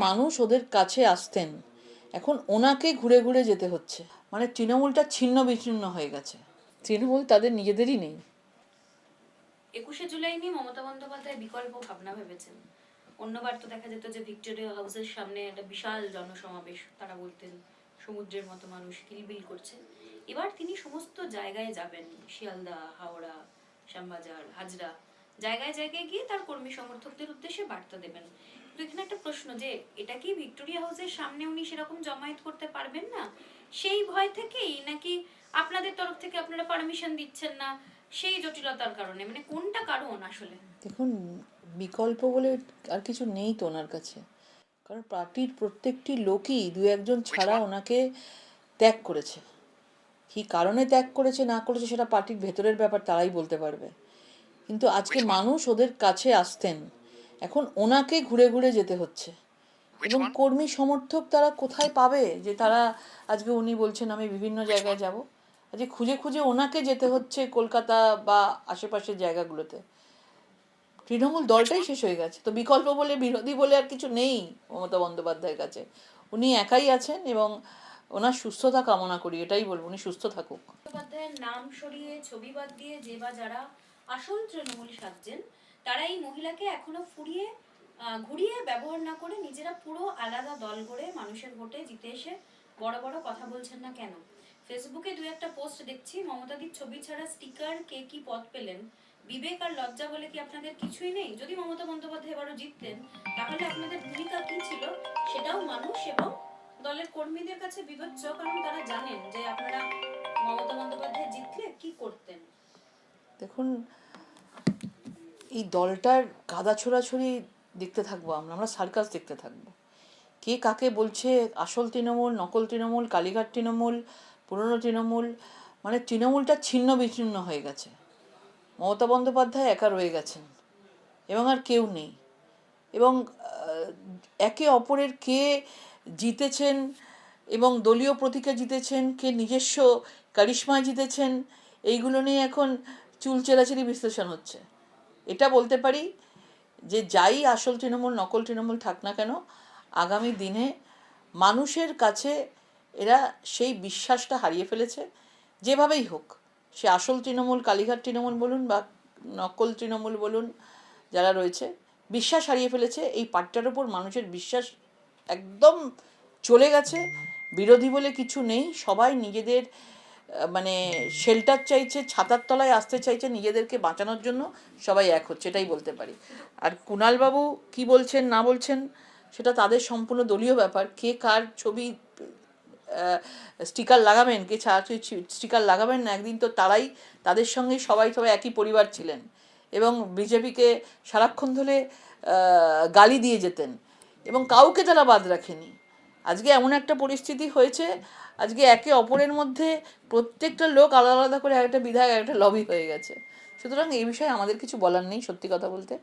মানুষ ওদের কাছে আসতেন, এখন ওনাকে ঘুরে ঘুরে যেতে হচ্ছে। মানে তৃণমূলটা ছিন্ন বিচ্ছিন্ন হয়ে গেছে। তৃণমূল তাদের নিজেদেরই নেই। 21শে জুলাই নিয়ে মমতা বন্দ্যোপাধ্যায় বিকল্প ভাবনা ভেবেছেন। অন্যবার তো দেখা যেত যে ভিক্টোরিয়া হাউসের সামনে একটা বিশাল জনসমাবেশ, তারা বলতেন সমুদ্রের মতো মানুষ কিলবিল করছে। এবার তিনি সমস্ত জায়গায় যাবেন, শিয়ালদা, হাওড়া, শ্যামবাজার, হাজরা, জায়গায় জায়গায় গিয়ে তার কর্মী সমর্থকদের উদ্দেশ্যে বার্তা দেবেন। কিন্তু এখানে একটা প্রশ্ন, যে এটা কি ভিক্টোরিয়া হাউসের সামনে উনি সেরকম জমায়েত করতে পারবেন না, সেই ভয় থেকেই, নাকি আপনাদের তরফ থেকে আপনারা পারমিশন দিচ্ছেন না সেই জটিলতার কারণে? মানে কোনটা কারণ আসলে? দেখুন, বিকল্প বলে আর কিছু নেই তো ওনার কাছে। কারণ পার্টির প্রত্যেকটি লোকই দু একজন ছাড়া ওনাকে ত্যাগ করেছে। কী কারণে ত্যাগ করেছে না করেছে সেটা পার্টির ভেতরের ব্যাপার, তারাই বলতে পারবে। কিন্তু আজকে মানুষ ওদের কাছে আসতেন, এখন ওনাকে ঘুরে ঘুরে যেতে হচ্ছে। এবং কর্মী সমর্থক তারা কোথায় পাবে যে তারা আজকে উনি বলছেন আমি বিভিন্ন জায়গায় যাব, আজকে খুঁজে খুঁজে ওনাকে যেতে হচ্ছে কলকাতা বা আশেপাশের জায়গাগুলোতে। তৃণমূল দলটাই শেষ হয়ে গেছে, তো বিকল্প বলে বিরোধী বলে আর কিছু নেই মমতা বন্দ্যোপাধ্যায়ের কাছে। উনি একাই আছেন এবং ওনার সুস্থতা কামনা করি, এটাই বলবো, উনি সুস্থ থাকুক। বন্দ্যোপাধ্যায়ের নাম সরিয়ে ছবি বাদ দিয়ে যে বা যারা আসল তৃণমূল সাজছেন, তারা এই মহিলাকে এখনো ঘুরিয়ে ব্যবহার না করে নিজেরা পুরো আলাদা দল গড়ে মানুষের ভোটে জিতে এসে বড় বড় কথা বলছেন না কেন? ফেসবুকে দু একটা পোস্ট দেখছি, মমতাদির ছবি ছাড়া স্টিকার কে কি পদ পেলেন, বিবেক আর লজ্জা বলে কি আপনাদের কিছুই নেই? যদি মমতা বন্দ্যোপাধ্যায় এবারও জিততেন, তাহলে আপনাদের ভূমিকা কি ছিল সেটাও মানুষ এবং দলের কর্মীদের কাছে বিবেচ্য, কারণ তারা জানেন যে আপনারা মমতা বন্দ্যোপাধ্যায় জিতলে কি করতেন। দেখুন, এই দলটার কাদা ছোড়াছড়ি দেখতে থাকবো আমরা, আমরা সার্কাস দেখতে থাকবো। কে কাকে বলছে আসল তৃণমূল, নকল তৃণমূল, কালীঘাট তৃণমূল, পুরনো তৃণমূল। মানে তৃণমূলটা ছিন্ন বিচ্ছিন্ন হয়ে গেছে। মমতা বন্দ্যোপাধ্যায় একা রয়ে গেছেন এবং আর কেউ নেই। এবং একে অপরের কে জিতেছেন এবং দলীয় প্রতীকে জিতেছেন, কে নিজস্ব কারিশমায় জিতেছেন, এইগুলো নিয়ে এখন চুল চেরাচেরি বিশ্লেষণ হচ্ছে। এটা বলতে পারি যে যাই আসল তৃণমূল নকল তৃণমূল থাক না কেন, আগামী দিনে মানুষের কাছে এরা সেই বিশ্বাসটা হারিয়ে ফেলেছে। যেভাবেই হোক, সে আসল তৃণমূল, কালীঘাট তৃণমূল বলুন বা নকল তৃণমূল বলুন, যারা রয়েছে, বিশ্বাস হারিয়ে ফেলেছে। এই পার্টিটার ওপর মানুষের বিশ্বাস একদম চলে গেছে। বিরোধী বলে কিছু নেই, সবাই নিজেদের মানে শেল্টার চাইছে, ছাতার তলায় আসতে চাইছে নিজেদেরকে বাঁচানোর জন্য। সবাই এক হচ্ছে, এটাই বলতে পারি। আর কুণালবাবু কি বলছেন না বলছেন সেটা তাদের সম্পূর্ণ দলীয় ব্যাপার। কে কার ছবি স্টিকার লাগাবেন, কে স্টিকার লাগাবেন না, একদিন তো তারাই, তাদের সঙ্গেই সবাই সবাই একই পরিবার ছিলেন এবং বিজেপিকে সারাক্ষণ ধরে গালি দিয়ে যেতেন এবং কাউকে তারা বাদ রাখেনি। আজকে এমন একটা পরিস্থিতি হয়েছে, আজকে একে অপরের মধ্যে প্রত্যেকটা লোক আলাদা আলাদা করে একটা বিধায়ক, একটা লবি হয়ে গেছে। সুতরাং এই বিষয়ে আমাদের কিছু বলার নেই। সত্যি কথা বলতে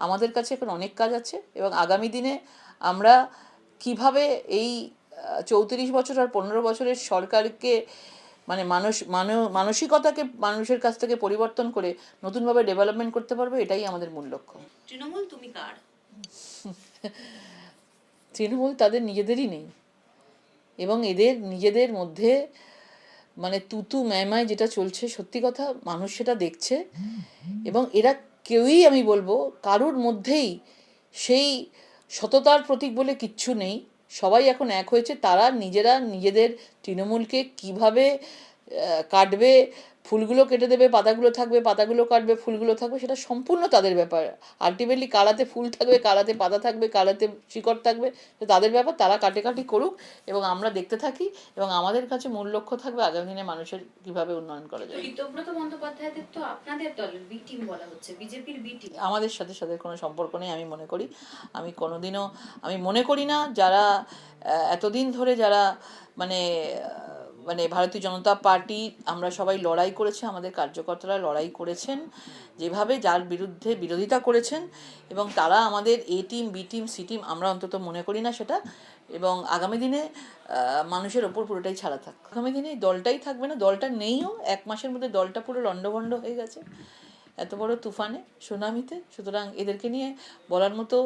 আমাদের কাছে এখন অনেক কাজ আছে এবং আগামী দিনে আমরা কিভাবে এই 34 বছর আর 15 বছরের সরকারকে মানে মানসিকতাকে মানুষের কাছ থেকে পরিবর্তন করে নতুনভাবে ডেভেলপমেন্ট করতে পারবে, এটাই আমাদের মূল লক্ষ্য। তৃণমূল তুমি কার? তৃণমূল তাদের নিজেদেরই নেই এবং এদের নিজেদের মধ্যে মানে তুতু ম্যামায় যেটা চলছে, সত্যি কথা মানুষ সেটা দেখছে এবং এরা কেউই, আমি বলবো কারুর মধ্যেই সেই সততার প্রতীক বলে কিচ্ছু নেই। সবাই এখন এক হয়েছে, তারা নিজেরা নিজেদের তৃণমূলকে কিভাবে কাটবে, ফুলগুলো কেটে দেবে, পাতাগুলো থাকবে, পাতাগুলো কাটবে, ফুলগুলো থাকবে, সেটা সম্পূর্ণ তাদের ব্যাপার। আলটিমেটলি কারাতে ফুল থাকবে, কারাতে পাতা থাকবে, কারাতে শিকড় থাকবে, তো তাদের ব্যাপার, তারা কাটাকাটি করুক এবং আমরা দেখতে থাকি। এবং আমাদের কাছে মূল লক্ষ্য থাকবে আগামী দিনে মানুষের কিভাবে উন্নয়ন করা যায়। ঋতব্রত বন্দ্যোপাধ্যায়দের তো আপনাদের দলের বি টিম বলা হচ্ছে, বিজেপির বি টিম। আমাদের সাথে সাথে কোনো সম্পর্ক নেই আমি মনে করি। আমি কোনোদিনও আমি মনে করি না যারা এতদিন ধরে যারা মানে মানে ভারতীয় জনতা পার্টি, আমরা সবাই লড়াই করেছে, আমাদের কার্যকর্তারা লড়াই করেছেন, যেভাবে যার বিরুদ্ধে বিরোধিতা করেছেন, এবং তারা আমাদের A team B team C team, আমরা অন্তত মনে করি না সেটা। এবং আগামী দিনে মানুষের ওপর পুরোটাই ছাড়া থাক। আগামী দিনে দলটাই থাকবে না, দলটা নেইও, 1 মাসের মধ্যে দলটা পুরো লণ্ডভণ্ড হয়ে গেছে এত বড় তুফানে, সুনামিতে। সুতরাং এদেরকে নিয়ে বলার মতো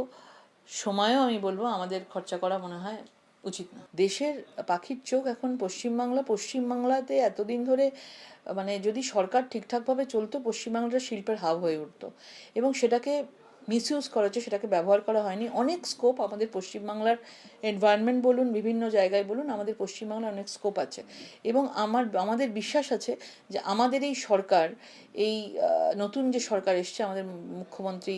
সময়ও আমি বলবো আমাদের খরচা করা মনে হয় উচিত না। দেশের পাখির চোখ এখন পশ্চিমবাংলাতে এতদিন ধরে মানে যদি সরকার ঠিকঠাকভাবে চলতো পশ্চিমবাংলাটা শিল্পের হাব হয়ে উঠতো, এবং সেটাকে মিসইউজ করা হচ্ছে, সেটাকে ব্যবহার করা হয়নি। অনেক স্কোপ আমাদের পশ্চিমবাংলার এনভায়রনমেন্ট বলুন, বিভিন্ন জায়গায় বলুন, আমাদের পশ্চিমবাংলার অনেক স্কোপ আছে, এবং আমাদের বিশ্বাস আছে যে আমাদের এই সরকার, এই নতুন যে সরকার এসছে, আমাদের মুখ্যমন্ত্রী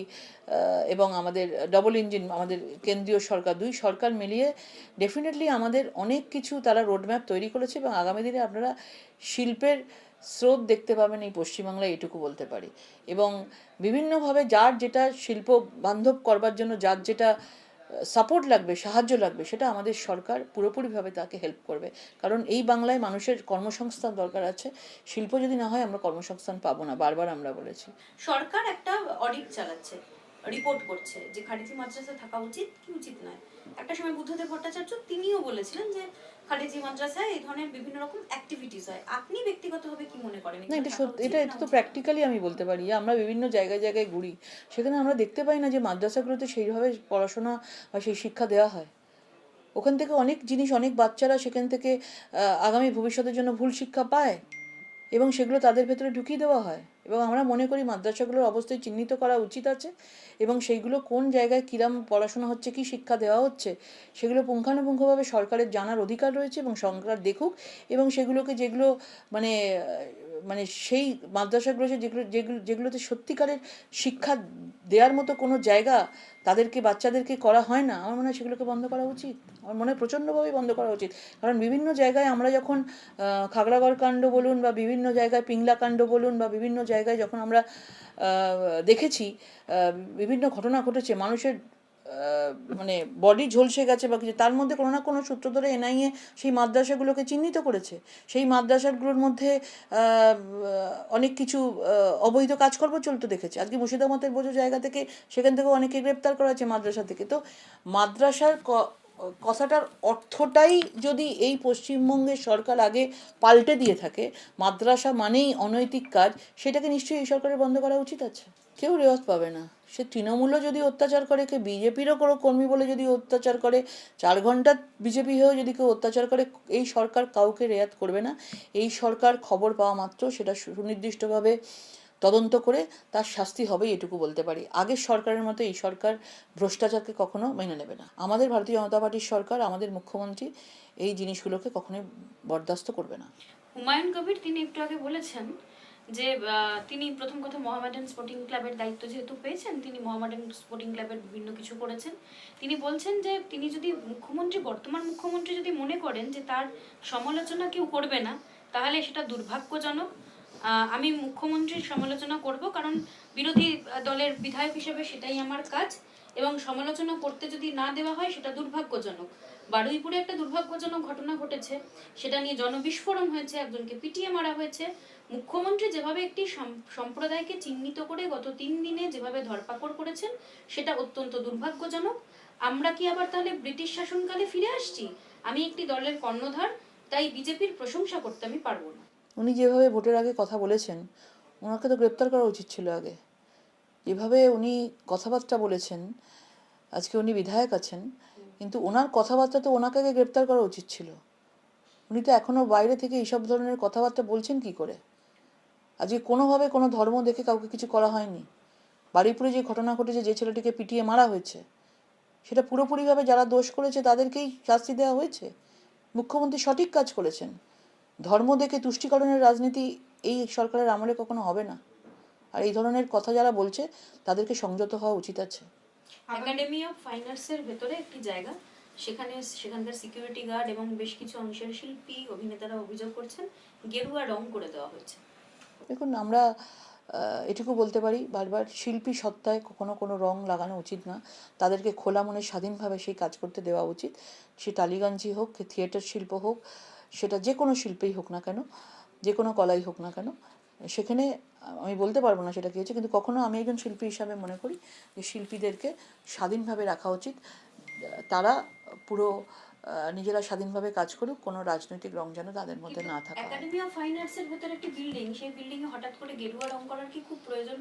এবং আমাদের ডবল ইঞ্জিন, আমাদের কেন্দ্রীয় সরকার, দুই সরকার মিলিয়ে ডেফিনেটলি আমাদের অনেক কিছু তারা রোডম্যাপ তৈরি করেছে, এবং আগামী দিনে আপনারা শিল্পের স্রোত দেখতে পাবেন এই পশ্চিমবাংলায়, এটুকু বলতে পারি। এবং বিভিন্নভাবে যার যেটা শিল্প বান্ধব করবার জন্য যার যেটা সাপোর্ট লাগবে, সাহায্য লাগবে, সেটা আমাদের সরকার পুরোপুরিভাবে তাকে হেল্প করবে। কারণ এই বাংলায় মানুষের কর্মসংস্থান দরকার আছে। শিল্প যদি না হয় আমরা কর্মসংস্থান পাবো না, বারবার আমরা বলেছি। সরকার একটা অডিট চালাচ্ছে, রিপোর্ট করছে যে খাদিজি মাদ্রাসা থাকা উচিত কি উচিত নয়। একটা সময় বুদ্ধদেব ভট্টাচার্য তিনিও বলেছিলেন যে খাদিজি মাদ্রাসায় এই ধরনের বিভিন্ন রকম অ্যাক্টিভিটিস হয়। আপনি ব্যক্তিগতভাবে কি মনে করেন? না, এটা সত্যি, এটা তো প্র্যাকটিক্যালি আমি বলতে পারি। আমরা বিভিন্ন জায়গায় জায়গায় ঘুরি, সেখানে আমরা দেখতে পাই না যে মাদ্রাসাগুলোতে সেইভাবে পড়াশোনা বা সেই শিক্ষা দেওয়া হয়। ওখান থেকে অনেক জিনিস, অনেক বাচ্চারা সেখান থেকে আগামী ভবিষ্যতের জন্য ভুল শিক্ষা পায়, এবং সেগুলো তাদের ভেতরে ঢুকিয়ে দেওয়া হয়। এবং আমরা মনে করি মাদ্রাসাগুলোর অবশ্যই চিহ্নিত করা উচিত আছে, এবং সেইগুলো কোন জায়গায় কিরম পড়াশোনা হচ্ছে, কি শিক্ষা দেওয়া হচ্ছে, সেগুলো পুঙ্খানুপুঙ্খভাবে সরকারের জানার অধিকার রয়েছে, এবং সরকার দেখুক, এবং সেগুলোকে যেগুলো মানে মানে সেই মাদ্রাসাগুলো যেগুলোতে সত্যিকারের শিক্ষা দেওয়ার মতো কোনো জায়গা তাদেরকে, বাচ্চাদেরকে করা হয় না, আমার মনে হয় সেগুলোকে বন্ধ করা উচিত। আমার মনে হয় প্রচণ্ডভাবেই বন্ধ করা উচিত। কারণ বিভিন্ন জায়গায় আমরা যখন খাগড়াগড় কাণ্ড বলুন, বা বিভিন্ন জায়গায় পিংলা কাণ্ড বলুন, বা বিভিন্ন জায়গায় যখন আমরা দেখেছি বিভিন্ন ঘটনা ঘটেছে, মানুষের মানে বডি ঝলসে গেছে বা কিছু, তার মধ্যে কোনো না কোনো সূত্র ধরে এনআইএ সেই মাদ্রাসাগুলোকে চিহ্নিত করেছে। সেই মাদ্রাসাগুলোর মধ্যে অনেক কিছু অবৈধ কাজকর্ম চলতে দেখেছে। আজকে মুর্শিদাবাদের বোঝো জায়গা থেকে সেখান থেকেও অনেকে গ্রেপ্তার করা হয়েছে মাদ্রাসা থেকে। তো মাদ্রাসার কথাটার অর্থটাই যদি এই পশ্চিমবঙ্গের সরকার আগে পাল্টে দিয়ে থাকে, মাদ্রাসা মানেই অনৈতিক কাজ, সেটাকে নিশ্চয়ই এই সরকারের বন্ধ করা উচিত আছে। কেউ রেওয়াজ পাবে না। সে তৃণমূলও যদি অত্যাচার করে, কে বিজেপিরও কোনো কর্মী বলে যদি অত্যাচার করে, 4 ঘন্টা বিজেপি হয়েও যদি কেউ অত্যাচার করে, এই সরকার কাউকে রেয়াত করবে না। এই সরকার খবর পাওয়া মাত্র সেটা সুনির্দিষ্টভাবে তদন্ত করে তার শাস্তি হবে, এটুকু বলতে পারি। আগের সরকারের মতো এই সরকার ভ্রষ্টাচারকে কখনো মেনে নেবে না। আমাদের ভারতীয় জনতা পার্টির সরকার, আমাদের মুখ্যমন্ত্রী এই জিনিসগুলোকে কখনোই বরদাস্ত করবে না। হুমায়ুন কবির তিনি একটু আগে বলেছেন যে তিনি প্রথম কথা মোহামেডান স্পোর্টিং ক্লাবের দায়িত্ব যেহেতু পেয়েছেন, তিনি মোহামেডান স্পোর্টিং ক্লাবের বিভিন্ন কিছু করেছেন। তিনি বলছেন যে তিনি যদি বর্তমান মুখ্যমন্ত্রী যদি মনে করেন যে তার সমালোচনা কেউ করবে না, তাহলে সেটা দুর্ভাগ্যজনক। আমি মুখ্যমন্ত্রীর সমালোচনা করব, কারণ বিরোধী দলের বিধায়ক হিসেবে সেটাই আমার কাজ, এবং সমালোচনা করতে যদি না দেওয়া হয় সেটা দুর্ভাগ্যজনক। বারুইপুরে একটা দুর্ভাগ্যজনক ঘটনা ঘটেছে, সেটা নিয়ে জনবিস্ফোরণ হয়েছে, একজনকে পিটিয়ে মারা হয়েছে। মুখ্যমন্ত্রী যেভাবে একটি সম্প্রদায়কে চিহ্নিত করে গত 3 দিনে যেভাবে ধরপাকড় করেছেন, সেটা অত্যন্ত দুর্ভাগ্যজনক। আমরা কি আবার তাহলে ব্রিটিশ শাসনকালে ফিরে আসছি? আমি একটি দলের কর্ণধার, তাই বিজেপির প্রশংসা করতে আমি পারবো না। উনি যেভাবে ভোটের আগে কথা বলেছেন, ওনাকে তো গ্রেপ্তার করা উচিত ছিল আগে। যেভাবে উনি কথাবার্তা বলেছেন, আজকে উনি বিধায়ক আছেন, কিন্তু ওনার কথাবার্তা তো ওনাকে আগে গ্রেপ্তার করা উচিত ছিল। উনি তো এখনও বাইরে থেকে এইসব ধরনের কথাবার্তা বলছেন কি করে? আজকে কোনোভাবে কোনো ধর্ম দেখে কাউকে কিছু করা হয়নি। বারুইপুরে যে ঘটনা ঘটেছে, যে ছেলেটিকে পিটিয়ে মারা হয়েছে, সেটা পুরোপুরিভাবে যারা দোষ করেছে তাদেরকেই শাস্তি দেওয়া হয়েছে। মুখ্যমন্ত্রী সঠিক কাজ করেছেন। ধর্ম দেখে তুষ্টিকরণের রাজনীতি এই সরকারের আমলে কখনো হবে না। আর এই ধরনের কথা যারা বলছে তাদেরকে সংযত হওয়া উচিত আছে। একাডেমি অফ ফাইন আর্টসের ভেতরে একটি জায়গা, সেখানকার সিকিউরিটি গার্ড এবং বেশ কিছু অংশের শিল্পী অভিনেতারা অভিযোগ করছেন গেরুয়া রং করে দেওয়া হয়েছে। দেখুন, আমরা এটুকু বলতে পারি, বারবার শিল্পী সত্তায় কখনো কোনো রং লাগানো উচিত না। তাদেরকে খোলা মনে স্বাধীনভাবে সেই কাজ করতে দেওয়া উচিত। সে টালিগঞ্জি হোক, থিয়েটার শিল্প হোক, সেটা যে কোনো শিল্পেই হোক না কেন, যে কোনো কলাই হোক না কেন, সেখানে আমি বলতে পারবো না সেটা কী হয়েছে, কিন্তু কখনো আমি একজন শিল্পী হিসাবে মনে করি যে শিল্পীদেরকে স্বাধীনভাবে রাখা উচিত। তারা পুরো নিজেরা স্বাধীনভাবে কাজ করুক, কোনো রাজনৈতিক রং যেন তাদের মধ্যে না থাকে। একাডেমি অফ ফাইন আর্টস এর ভেতরে একটি বিল্ডিং, সেই বিল্ডিং এ হঠাৎ করে গেরুয়া রং করার কি খুব প্রয়োজন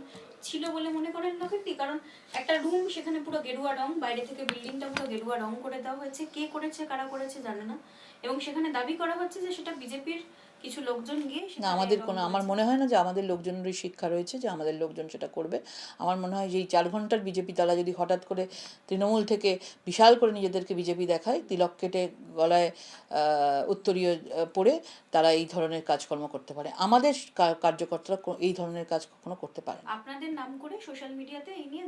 ছিল বলে মনে করেন লোকেরটি? কারণ একটা রুম সেখানে পুরো গেরুয়া রং, বাইরে থেকে বিল্ডিংটা পুরো গেরুয়া রং করে দেওয়া হয়েছে। কে করেছে, কারা করেছে জানে না, এবং সেখানে দাবি করা হচ্ছে যে সেটা বিজেপির কিছু লোকজন গিয়ে না, আমাদের কোনো, আমার মনে হয় না যে আমাদের লোকজনেরই শিক্ষা রয়েছে যে আমাদের লোকজন সেটা করবে। আমার মনে হয় যে এই 4 ঘন্টার বিজেপি তারা যদি হঠাৎ করে তৃণমূল থেকে বিশাল করে নিজেদেরকে বিজেপি দেখায়, তিলক কেটে গলায় উত্তরীয় পরে তারা এই ধরনের কাজকর্ম করতে পারে। আমাদের কার্যকর্তারা এই ধরনের কাজ কখনো করতে পারে না। আপনাদের নাম করে সোশ্যাল মিডিয়াতে এই নিয়ে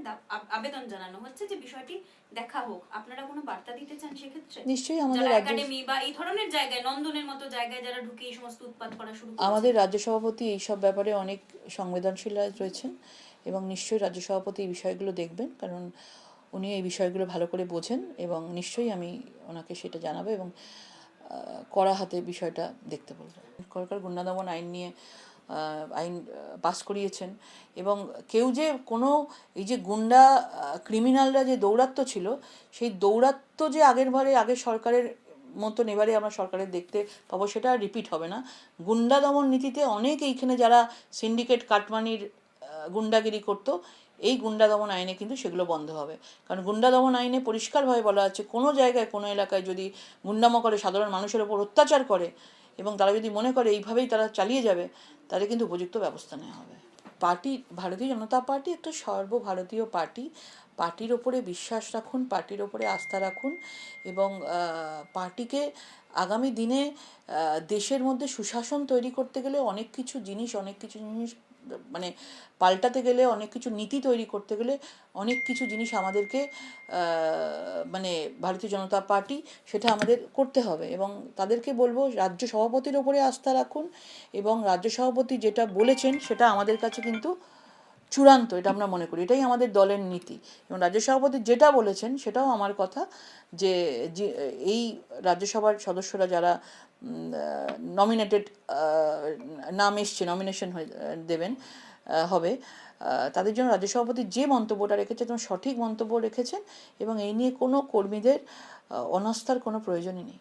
আবেদন জানানো হচ্ছে যে বিষয়টি দেখা হোক। আপনারা কোনো বার্তা দিতে চান সেক্ষেত্রে? নিশ্চয়ই আমাদের একাডেমি বা এই ধরনের জায়গায়, নন্দনের মতো জায়গায় যারা ঢুকে এই সমস্ত উৎপাত করা শুরু করেছে, আমাদের রাজ্য সভাপতি এইসব ব্যাপারে অনেক সংবেদনশীল রয়েছেন এবং নিশ্চয়ই রাজ্য সভাপতি এই বিষয়গুলো দেখবেন, কারণ উনি এই বিষয়গুলো ভালো করে বোঝেন এবং নিশ্চয়ই আমি ওনাকে সেটা জানাবো এবং কড়া হাতে বিষয়টা দেখতে বলবো। সরকার গুন্ডা দমন আইন নিয়ে আইন পাস করিয়েছেন এবং কেউ যে কোনো এই যে গুন্ডা ক্রিমিনালরা যে দৌরাত্ম্য ছিল, সেই দৌরাত্ম্য যে আগের সরকারের মতন এবারে আমরা সরকারের দেখতে পাবো, সেটা আর রিপিট হবে না। গুন্ডা দমন নীতিতে অনেক এইখানে যারা সিন্ডিকেট কাটমানির গুন্ডাগিরি করতো, এই গুন্ডা দমন আইনে কিন্তু সেগুলো বন্ধ হবে। কারণ গুন্ডা দমন আইনে পরিষ্কারভাবে বলা আছে, কোনো জায়গায় কোনো এলাকায় যদি গুন্ডামো করে, সাধারণ মানুষের ওপর অত্যাচার করে এবং তারা যদি মনে করে এইভাবেই তারা চালিয়ে যাবে, তাদের কিন্তু উপযুক্ত ব্যবস্থা নেওয়া হবে। পার্টি, ভারতীয় জনতা পার্টি একটা সর্বভারতীয় পার্টি। পার্টির ওপরে বিশ্বাস রাখুন, পার্টির ওপরে আস্থা রাখুন এবং পার্টিকে আগামী দিনে দেশের মধ্যে সুশাসন তৈরি করতে গেলে অনেক কিছু জিনিস মানে পাল্টাতে গেলে, অনেক কিছু নীতি তৈরি করতে গেলে অনেক কিছু জিনিস আমাদেরকে মানে ভারতীয় জনতা পার্টি সেটা আমাদের করতে হবে এবং তাদেরকে বলবো রাজ্য সভাপতির ওপরে আস্থা রাখুন এবং রাজ্য সভাপতি যেটা বলেছেন সেটা আমাদের কাছে কিন্তু চূড়ান্ত, এটা আমরা মনে করি, এটাই আমাদের দলের নীতি। এবং রাজ্য সভাপতি যেটা বলেছেন সেটাও আমার কথা, যে এই রাজ্যসভার সদস্যরা যারা নমিনেটেড নাম এসছে, নমিনেশন দেবেন হবে, তাদের জন্য রাজ্য সভাপতি যে মন্তব্যটা রেখেছে এবং সঠিক মন্তব্য রেখেছেন এবং এই নিয়ে কোনো কর্মীদের অনাস্থার কোনো প্রয়োজনই নেই।